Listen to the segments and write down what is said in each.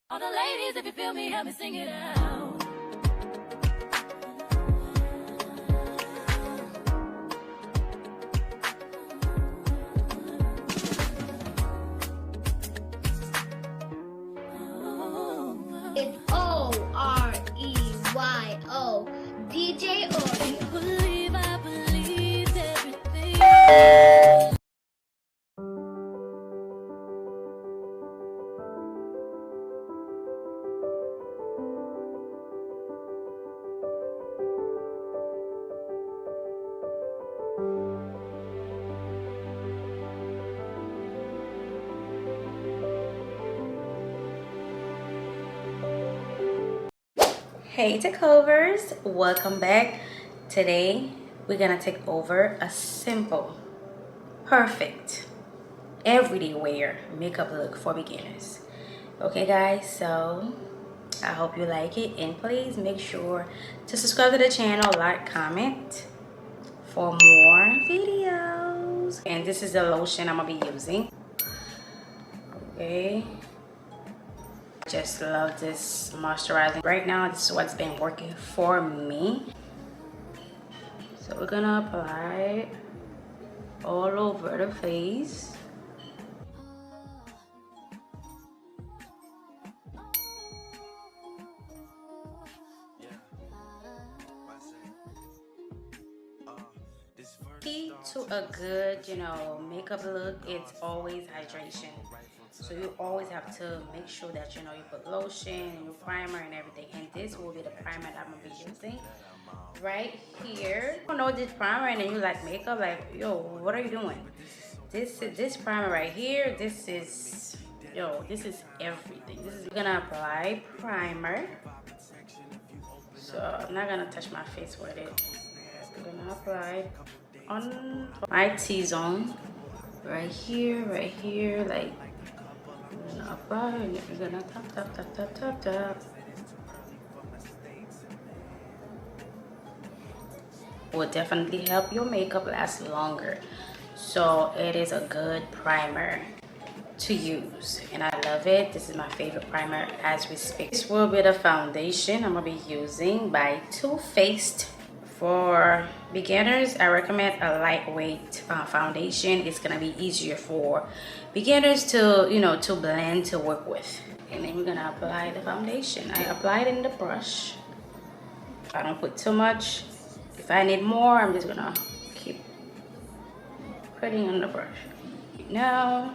All the ladies, if you feel me, help me sing it out. It's Oreo. DJ Oreo. I believed everything. Hey takeovers, welcome back. Today we're gonna take over a simple, perfect, everyday wear makeup look for beginners. Okay guys, so I hope you like it, and please make sure to subscribe to the channel, like, comment for more videos. And this is the lotion I'm gonna be using. Okay, just love this moisturizing right now. This is what's been working for me. So we're gonna apply it all over the face. Key to a good, makeup look, it's always hydration. So you always have to make sure that you put lotion and your primer and everything. And this will be the primer that I'm gonna be using right here. You don't know this primer and then you like makeup, like, yo, what are you doing? This primer right here, this is everything. We're gonna apply primer. So I'm not gonna touch my face with it. We're gonna apply on my T-zone right here, like we're gonna apply and we're gonna tap. Will definitely help your makeup last longer. So it is a good primer to use and I love it. This is my favorite primer as we speak. This will be the foundation I'm gonna be using by Too Faced. For beginners, I recommend a lightweight foundation. It's gonna be easier for beginners to to blend, to work with. And then we're gonna apply the foundation. I applied in the brush. I don't put too much. If I need more, I'm just gonna keep putting on the brush. Now,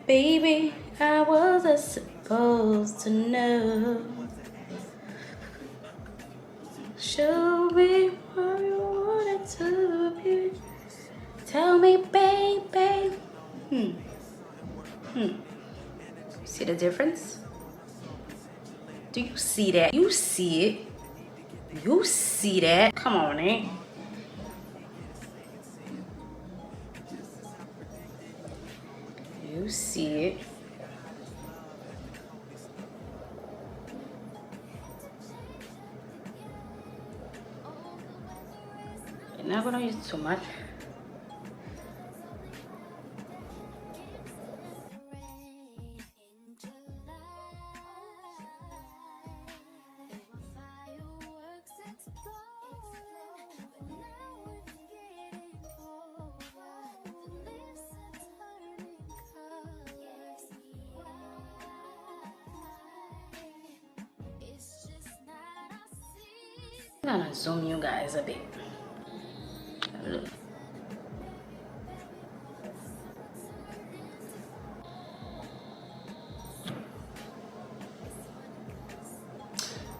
baby, I wasn't supposed to know. Show me what you wanted to be. Tell me, baby. See the difference? Do you see that? You see it. You see that? Come on, eh? You see it. You're not gonna use too much. I'm gonna zoom you guys a bit. Look.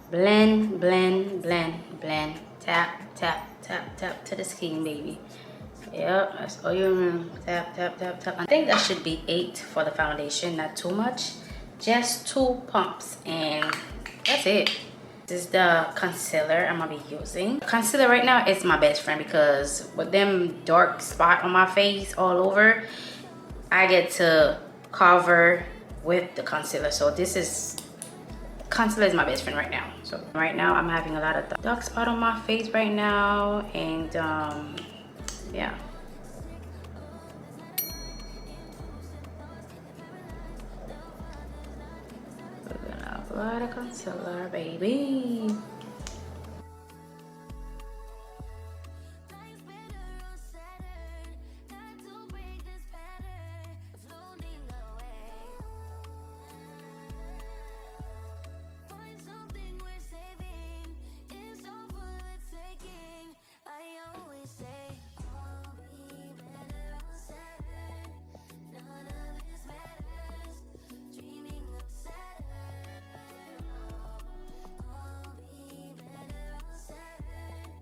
Blend, blend, blend, blend. Tap, tap, tap, tap to the skin, baby. Yep, that's all you remember. Tap, tap, tap, tap. I think that should be 8 for the foundation, not too much. Just 2 pumps, and that's it. This is the concealer I'm gonna be using. Concealer right now is my best friend because with them dark spot on my face all over, I get to cover with the concealer. So this is concealer is my best friend right now. So right now I'm having a lot of dark spot on my face right now, and yeah. We're gonna apply the concealer, baby.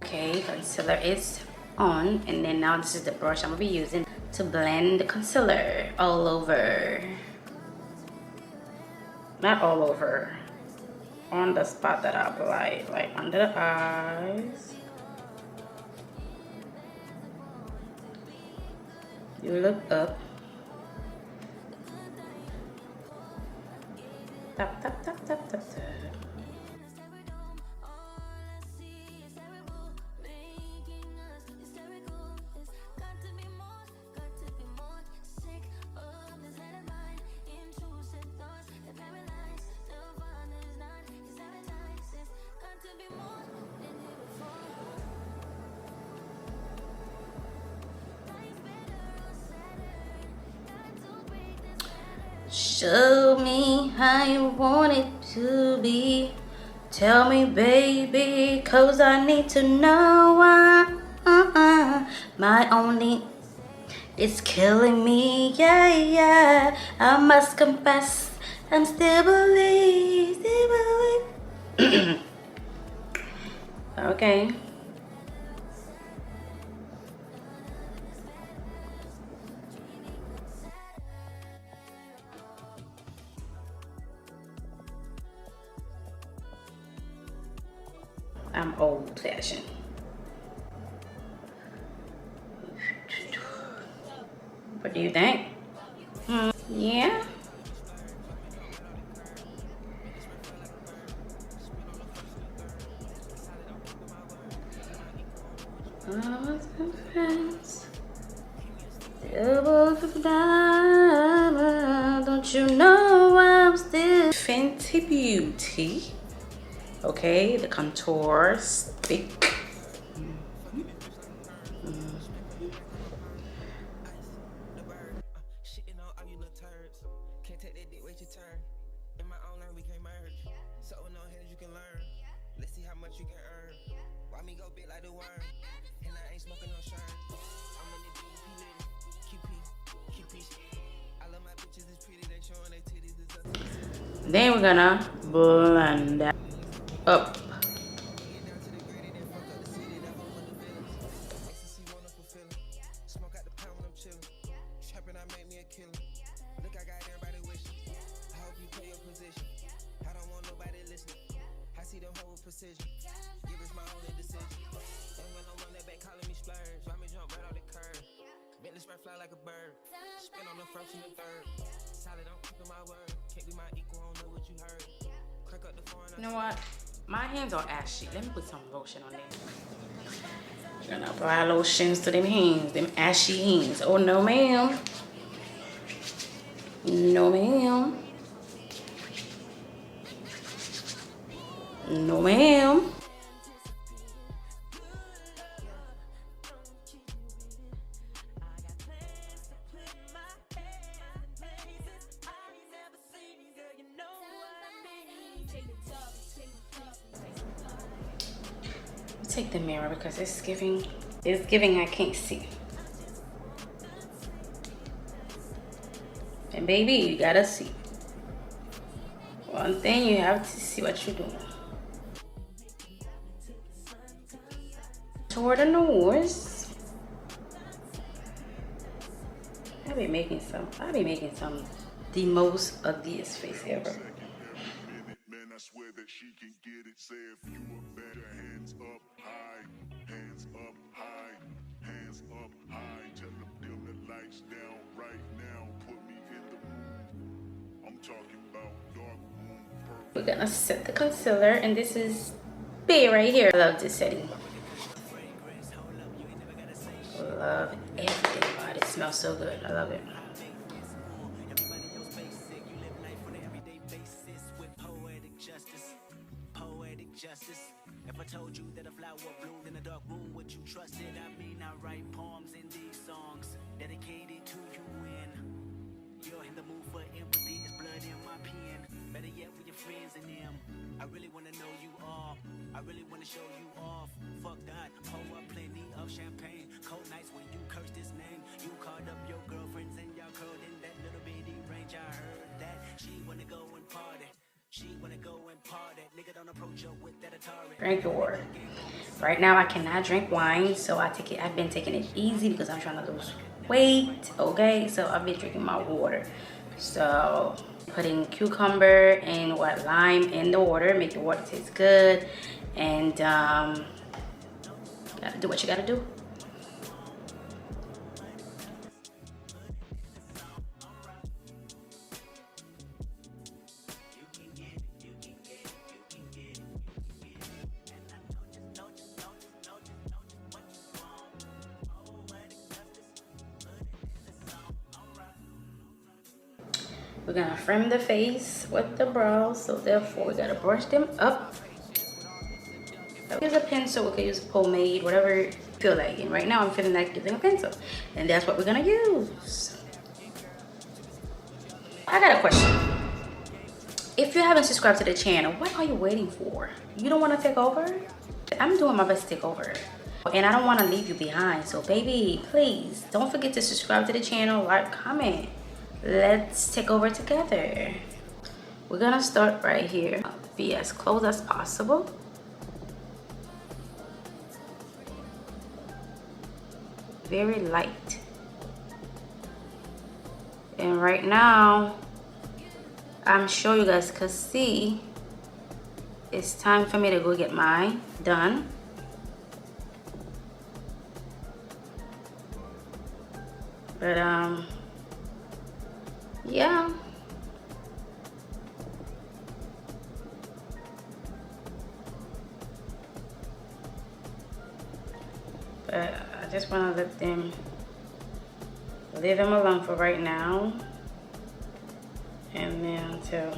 Okay, concealer is on, and then now this is the brush I'm gonna be using to blend the concealer all over. Not all over, on the spot that I applied, like under the eyes. You look up. Tap, tap, tap, tap, tap, tap. Show me how you want it to be. Tell me, baby, 'cause I need to know why. My only is killing me, yeah, yeah. I must confess, I'm still believe, still believe. Okay. I'm old fashioned. What do you think? Yeah? Friends. Don't you know I'm still Fenty Beauty? Okay, the contour stick. Then we're gonna blend that up. You know what? My hands are ashy. Let me put some lotion on them. You're gonna apply lotions to them hands, them ashy hands. Oh no, ma'am. No, ma'am. No, ma'am. Take the mirror because it's giving I can't see. And baby, you gotta see. One thing, you have to see what you're doing. Toward the nose. I'll be making some the most ugliest face ever. we're gonna set the concealer, and this is B right here. I love this setting. Love everything about it. It smells so good. I love it. If I told you that a flower bloomed in a dark room, would you trust it? I mean, I write poems in these songs dedicated to you when you're in the mood for empathy. There's blood in my pen. Better yet, with your friends and them. I really want to know you all. I really want to show you off. Fuck that. Pour up plenty of champagne. Cold nights when you curse this name. You called up your girlfriends and y'all curled in that little bitty range. I heard that she wanna go and party. She wanna go and party. Nigga, don't approach her with that Atari. Drink your water. Right now I cannot drink wine, so I've been taking it easy because I'm trying to lose weight. Okay, so I've been drinking my water. So putting cucumber and lime in the water, make the water taste good, and gotta do what you gotta do. We're gonna frame the face with the brows, so therefore we gotta brush them up. Use a pencil, we could use a pomade, whatever you feel like. And right now I'm feeling like using a pencil, and that's what we're gonna use. I got a question. If you haven't subscribed to the channel, what are you waiting for? You don't want to take over? I'm doing my best to take over, and I don't want to leave you behind. So baby, please don't forget to subscribe to the channel, like, comment. Let's take over together. We're gonna start right here. Be as close as possible. Very light. And right now, I'm sure you guys can see, it's time for me to go get mine done. But yeah. But I just want to leave them alone for right now, and then until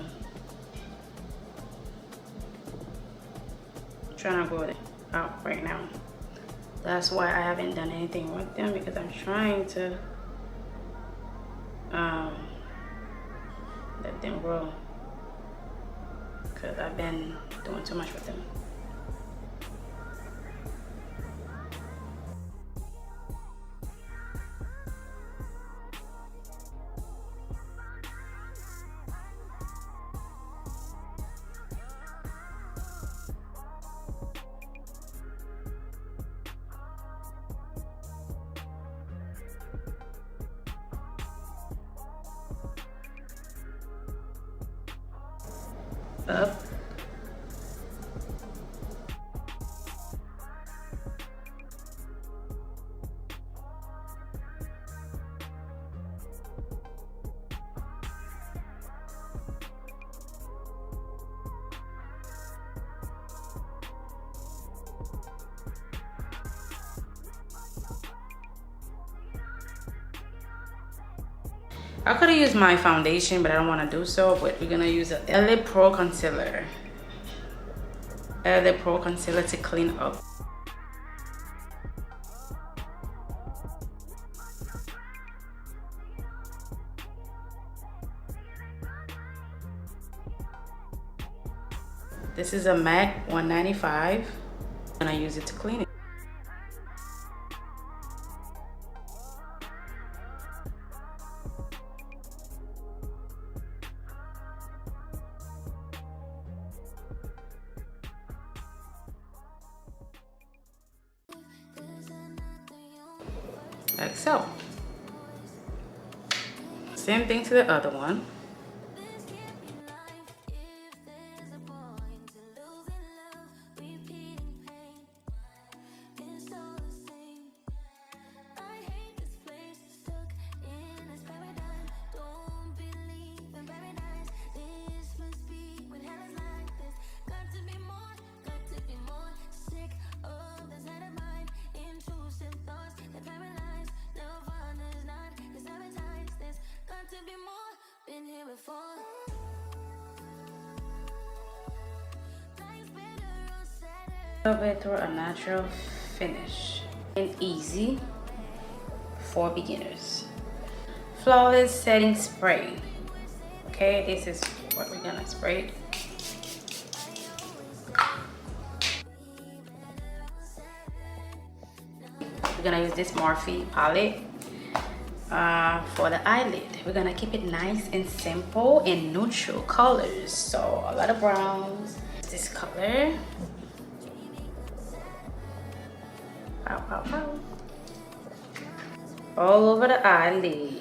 I'm trying to grow it out right now. That's why I haven't done anything with them, because I'm trying to let them grow, because I've been doing too much with them. Up. I could have used my foundation, but I don't want to do so. But we're gonna use a LA Pro concealer. LA Pro concealer to clean up. This is a MAC 195, and I use it to clean it. Like so. Same thing to the other one. It through a natural finish and easy for beginners. Flawless setting spray. Okay, this is what we're gonna spray. We're gonna use this Morphe palette for the eyelid. We're gonna keep it nice and simple in neutral colors. So a lot of browns. This color. Pow, pow, pow. All over the eyelid.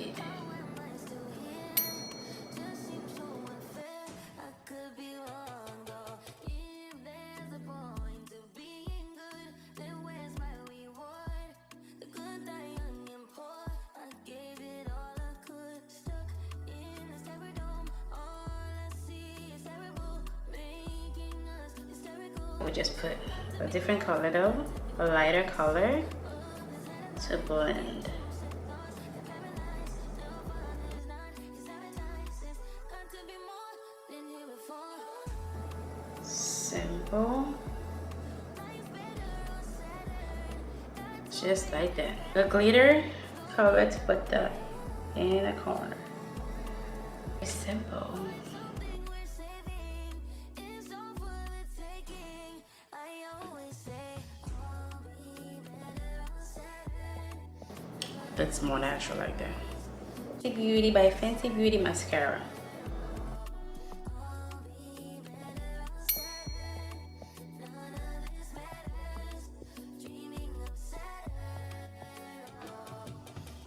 We just put a different color though, a lighter color to blend. Simple. Just like that. A glitter color to put that in the corner. It's simple. It's more natural like that. Fenty Beauty by Fenty Beauty mascara.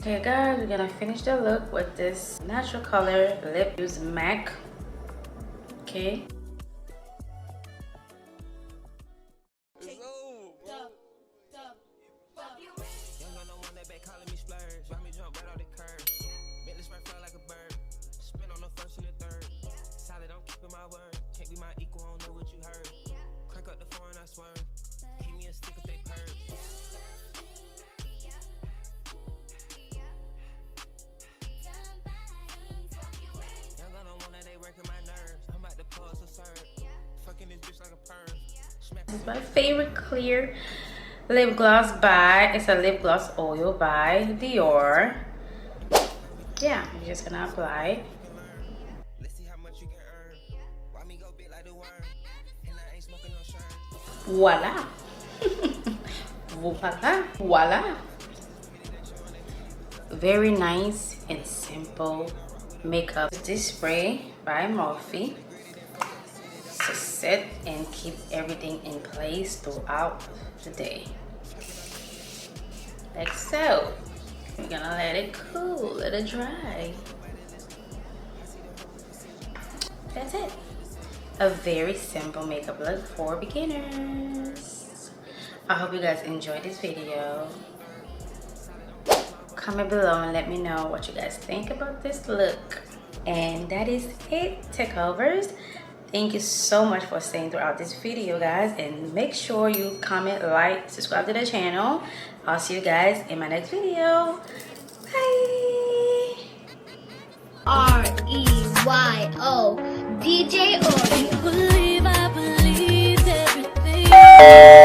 Okay guys, we're gonna finish the look with this natural color lip. Use MAC. Okay. This is my favorite clear lip gloss by, it's a lip gloss oil by Dior. Yeah, I'm just gonna apply. Voila. Voila. Voila. Very nice and simple makeup. This spray by Morphe to set and keep everything in place throughout the day. Like so. We're gonna let it cool, let it dry. That's it. A very simple makeup look for beginners. I hope you guys enjoyed this video. Comment below and let me know what you guys think about this look. And that is it, takeovers. Thank you so much for staying throughout this video, guys, and make sure you comment, like, subscribe to the channel. I'll see you guys in my next video. Bye. REYO DJ Oreo. Believe I believed everything.